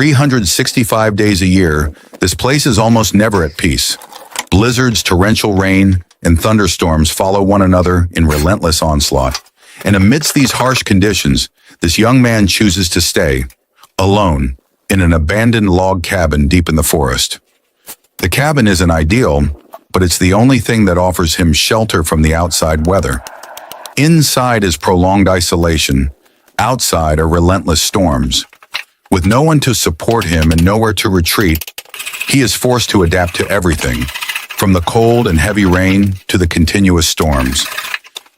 365 days a year, this place is almost never at peace. Blizzards, torrential rain, and thunderstorms follow one another in relentless onslaught. And amidst these harsh conditions, this young man chooses to stay, alone, in an abandoned log cabin deep in the forest. The cabin isn't ideal, but it's the only thing that offers him shelter from the outside weather. Inside is prolonged isolation, outside are relentless storms. With no one to support him and nowhere to retreat, he is forced to adapt to everything, from the cold and heavy rain to the continuous storms.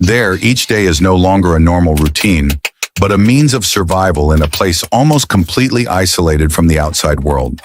There, each day is no longer a normal routine, but a means of survival in a place almost completely isolated from the outside world.